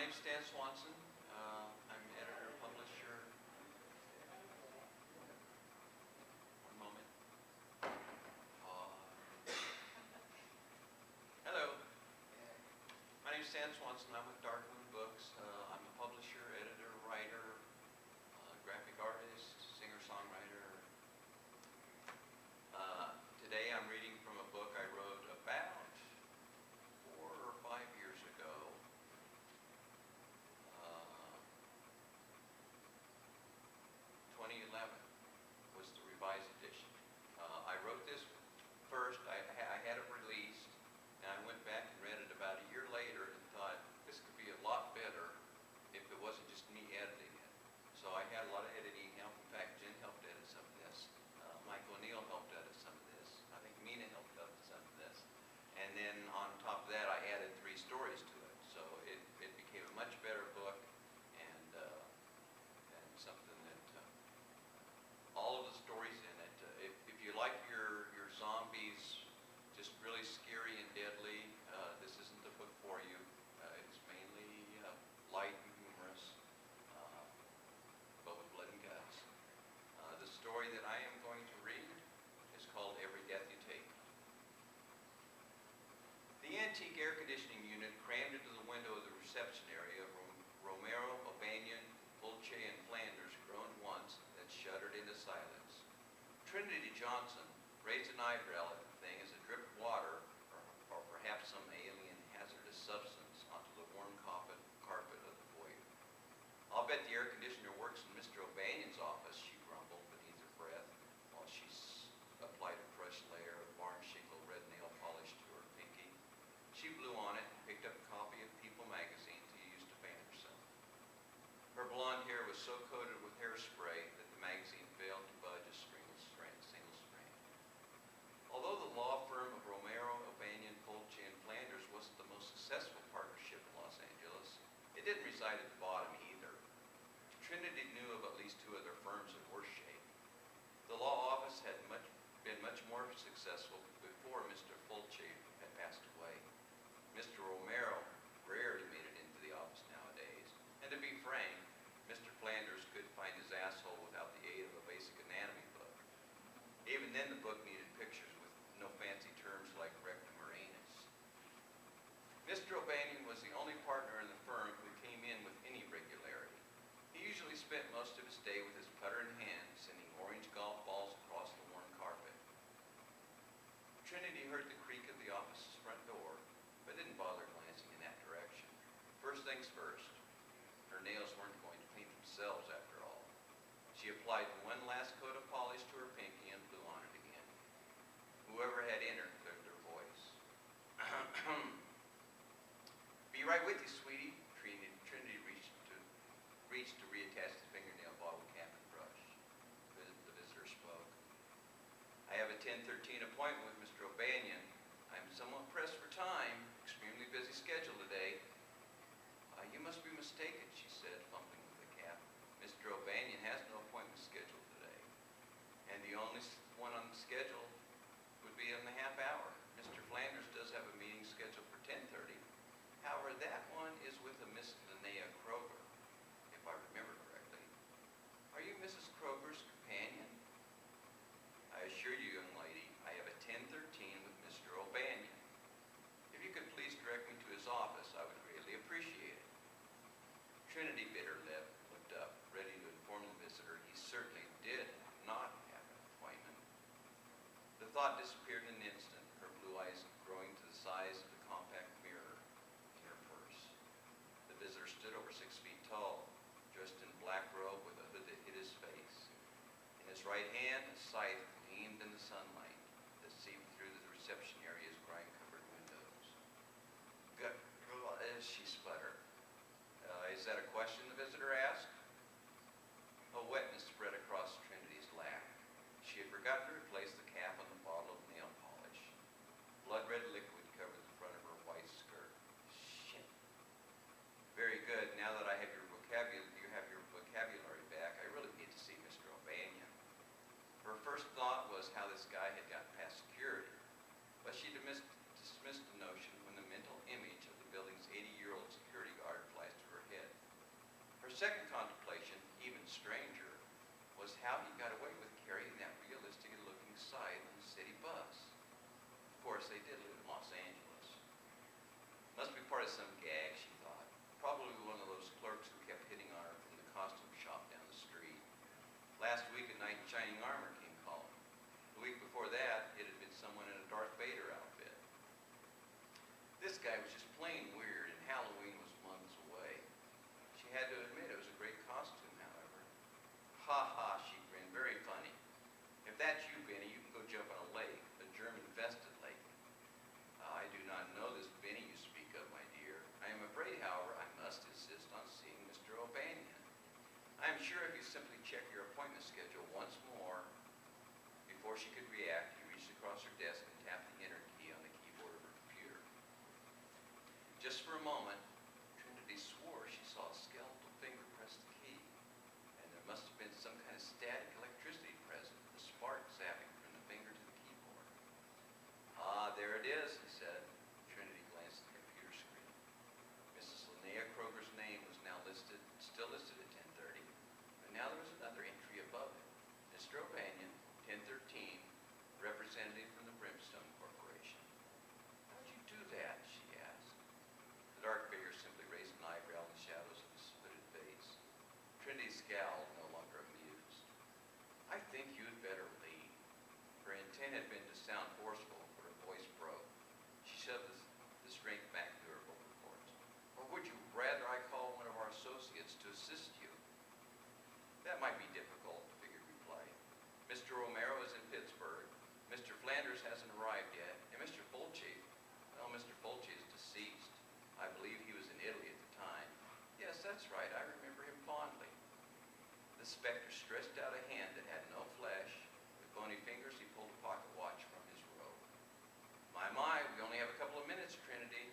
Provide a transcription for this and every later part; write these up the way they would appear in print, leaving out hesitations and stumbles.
name's Swanson. I'm editor, publisher. One moment. Hello. My name's Swanson. I'm with Dark Moon Books. I'm a publisher, editor, writer, graphic artist, singer-songwriter. Today I'm reading from a book I wrote about 4 or 5 years ago. 2011 was the revised edition. I wrote this first. I had it released, and I went back and read it about a year later and thought this could be a lot better if it wasn't just me editing it. So I had a lot of editing help. In fact, Jen helped edit some of this. Mike O'Neill helped edit some of this. I think Mina helped edit some of this. And then on top of that, I added 3 stories to it. So it became a much better book, and something that all of the stories in it. If you like your zombies just really scary and deadly, this isn't the book for you. It's mainly light and humorous, but with blood and guts. The story that I am going to read is called Every Death You Take. The antique air conditioning unit crammed into the window of the reception area of Romero, O'Banion, Pulce, and Flanders groaned once, then shuddered into silence. Trinity Johnson raised an eyebrow at the thing as a drip of water, or perhaps some alien hazardous substance, onto the warm carpet of the foyer. "I'll bet the air conditioner works in Mr. O'Banion's office," she grumbled beneath her breath, while she applied a crushed layer of barn shingle red nail polish to her pinky. She blew on it and picked up a copy of People magazine to use to fan herself. Her blonde hair was so coated with hairspray that the magazine failed to budge a single strand. Although the law firm of Romero, O'Banion, Pulce, and Flanders wasn't the most successful partnership in Los Angeles, it didn't reside at the bottom either. Trinity knew of at least 2 other firms in worse shape. The law office had been much more successful before Mr. Pulce had passed away. Mr. Romero rarely made it into the office nowadays, and to be frank, Mr. Flanders couldn't find his asshole without the aid of a basic anatomy book. Even then, the book needed pictures with no fancy terms like rectum or anus. Mr. O'Banion was the only partner in the firm who came in with any regularity. He usually spent most of his day with his putter in hand, sending orange golf balls across the worn carpet. Trinity heard the creak of the office's front door, but didn't bother glancing in that direction. First things first, her nails weren't going to clean themselves after all. She applied one last coat of polish to her pinky and blew on it again. Whoever had entered cleared their voice. "Be right with you, sweetie." Trinity reached to reattach the fingernail bottle cap and brush. The visitor spoke. "I have a 10:13 appointment with Mr. O'Banion. I'm somewhat pressed for time. Extremely busy schedule today." "You must be mistaken," she said, fumbling with the cap. "Mr. O'Banion has no appointment scheduled today. And the only one on the schedule would be in the half hour. Mr. Flanders does have a meeting scheduled for 10:30. However, that one is with a Miss Linnea Kroger, if I remember correctly. Are you Mrs. Kroger's companion?" "I assure you, young lady, I have a 10:13 with Mr. O'Banion. If you could please direct me to his office, I would greatly appreciate it." Trinity bit her lip, looked up, ready to inform the visitor he certainly did not have an appointment. The thought disappeared in an instant, her blue eyes growing to the size of the compact mirror in her purse. The visitor stood over 6 feet tall, dressed in black robe with a hood that hid his face. In his right hand, a scythe gleamed in the sunlight that seeped through the reception area's grime-covered windows. "Good," she sputtered. "Is that a question?" the visitor asked. A wetness spread across Trinity's lap. She had forgotten to replace the cap on the bottle of nail polish. Blood-red liquid covered the front of her white skirt. "Shit." "Very good. Now that you have your vocabulary back, I really need to see Mr. O'Banion." Her first thought course, they did live in Los Angeles. Must be part of some gag, she thought. Probably one of those clerks who kept hitting on her from the costume shop down the street. Last week, a knight in shining armor came calling. The week before that, it had been someone in a Darth Vader outfit. This guy was just plain weird, and Halloween was months away. She had to admit it was a great costume, however. Ha ha, she grinned, very funny. If that's you, Benny, you can go jump on a lake, a German-vested lake. I do not know this Benny you speak of, my dear. I am afraid, however, I must insist on seeing Mr. O'Banion. I am sure if you simply check your appointment schedule once more. Before she could react, he reached across her desk and tapped the enter key on the keyboard of her computer. Just for a moment, Trinity swore she saw a skeletal finger press the key, and there must have been some kind of static electricity present, the spark zapping from the finger to the keyboard. Ah, there it is, he said. Trinity glanced at the computer screen. Mrs. Linnea Kroger's name was now still listed at 10:30, but now there was another entry above it. Mr. O'Banion, 10:13, representative from the Brimstone Corporation. How'd you do that? She asked. The dark figure simply raised an eyebrow in the shadows of his hooded face. Trinity scowled, no longer amused. I think you'd better leave. Her intent had been to sound forceful, but her voice broke. She shoved the strength back to her vocal cords. Or would you rather I call one of our associates to assist you? That might be difficult, the figure replied. Mr. Romero is in Pittsburgh. Mr. Flanders hasn't arrived yet. And Mr. Fulci, well, Mr. Fulci is deceased. I believe he was in Italy at the time. Yes, that's right. I remember him fondly. The specter stretched out a hand that had no flesh. With bony fingers, he pulled a pocket watch from his robe. My, we only have a couple of minutes, Trinity.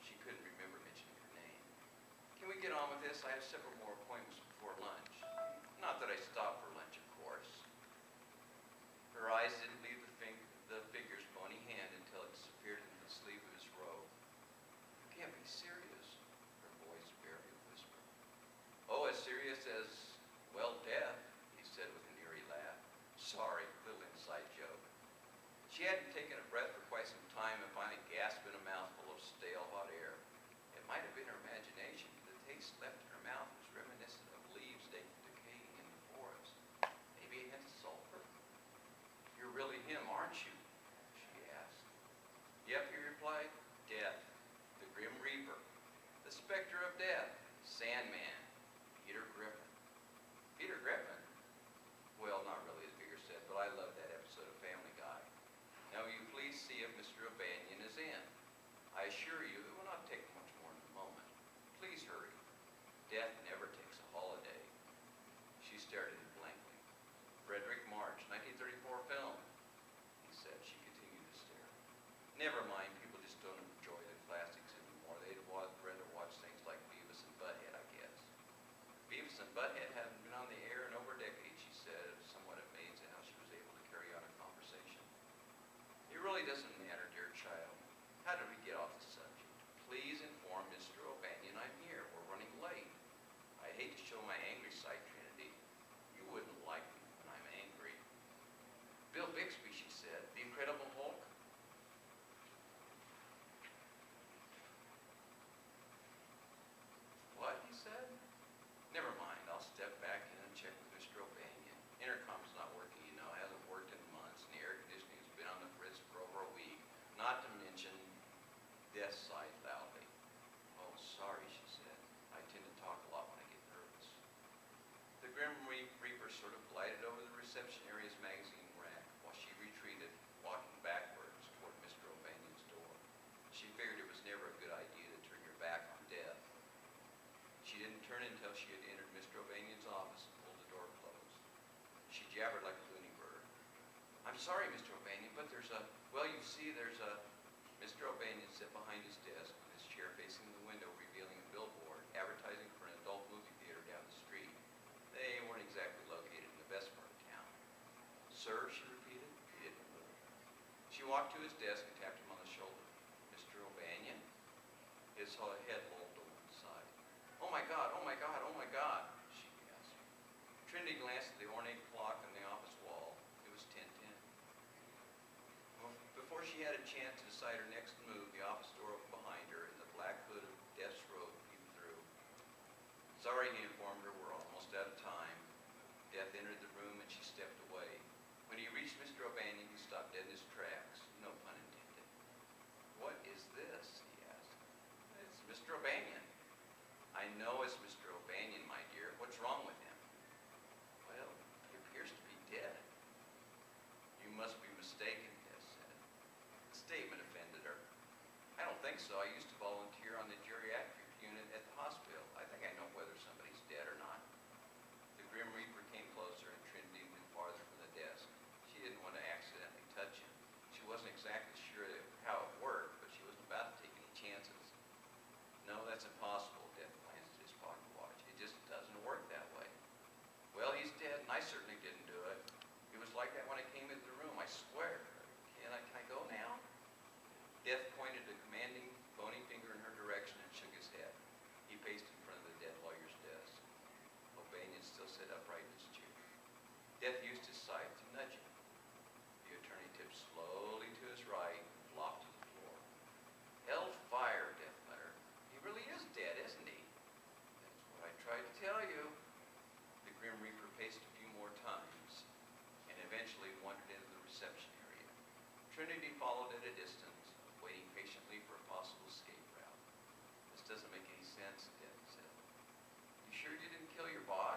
She couldn't remember mentioning her name. Can we get on with this? I have several more appointments before lunch. Not that I stopped for lunch, of course. Her eyes didn't leave the figure's bony hand until it disappeared into the sleeve of his robe. You can't be serious, her voice barely whispered. Oh, as serious as, well, death, he said with an eerie laugh. Sorry, little inside joke. She hadn't taken a breath for quite some time and finally gasped in a mouthful of stale hot air. It might have been her imagination, but the taste left in her mouth was reminiscent of leaves decaying in the forest. Maybe it had sulfur. You're really him, aren't you? She asked. Yep, he replied. Death. The Grim Reaper. The Specter of Death. Sandman. Peter Griffin. Peter Griffin? Well, not really, the figure said, but I love that episode of Family Guy. Now, will you please see if Mr. O'Banion is in? I assure you it will not take much more than a moment. Please hurry. Death never takes a holiday. She stared at him blankly. Frederick March, 1934 film, he said. She continued to stare. Never mind, people just don't enjoy the classics anymore. They'd rather watch things like Beavis and Butthead, I guess. Beavis and Butthead haven't been on the air in over a decade, she said, somewhat amazed at how she was able to carry on a conversation. It really doesn't matter, dear child. How did we get off the subject? Please inform Mr. O'Banion I'm here. We're running late. I hate to show my angry side, Trinity. You wouldn't like me when I'm angry. Bill Bixby, she said. The Incredible Hulk? What, he said? Never mind. I'll step back in and check with Mr. O'Banion. Intercom's not working, you know. Hasn't worked in months, and the air conditioning's been on the fritz for over a week. Not to mention, Death sighed loudly. Oh, sorry, she said. I tend to talk a lot when I get nervous. The Grim Reaper sort of glided over the reception area's magazine rack while she retreated, walking backwards toward Mr. O'Banion's door. She figured it was never a good idea to turn your back on death. She didn't turn until she had entered Mr. O'Banion's office and pulled the door closed. She jabbered like a loony bird. I'm sorry, Mr. O'Banion, but there's a, well, you see, there's a... Mr. O'Banion sat behind his desk with his chair facing the window, revealing a billboard advertising for an adult movie theater down the street. They weren't exactly located in the best part of town. Sir, she repeated. He didn't move. She walked to his desk and tapped him on the shoulder. Mr. O'Banion? His head lolled to one side. Oh my God, oh my God, oh my God, she gasped. Trinity glanced at the ornate clock on the office wall. It was 10:10. Before she had beside her next move, the office door opened behind her, and the black hood of Death's robe peeped through. Sorry, he informed her, we're almost out of time. Death entered the room, and she stepped away. When he reached Mr. O'Banion, he stopped dead in his tracks. No pun intended. What is this? He asked. It's Mr. O'Banion. I know it's Mr. O'Banion, my dear. What's wrong with him? Well, he appears to be dead. You must be mistaken, Death said. The statement offended her. I don't think so. I used to volunteer on the geriatric unit at the hospital. I think I know whether somebody's dead or not. The Grim Reaper came closer, and Trinity moved farther from the desk. She didn't want to accidentally touch him. She wasn't exactly sure how it worked, but she wasn't about to take any chances. No, that's impossible, Death glanced at his pocket watch. It just doesn't work that way. Well, he's dead, and I certainly didn't do it. It was like that when I came into the room, I swear. Can I go now? Death pointed a commanding, bony finger in her direction and shook his head. He paced in front of the dead lawyer's desk. O'Banion still sat upright in his chair. Death used his scythe to nudge him. The attorney tipped slowly to his right and flopped to the floor. Hellfire, Death muttered. He really is dead, isn't he? That's what I tried to tell you. The Grim Reaper paced a few more times and eventually wandered into the reception area. Trinity followed at a distance, waiting patiently for a possible escape route. This doesn't make any sense, Death said. You sure you didn't kill your boss?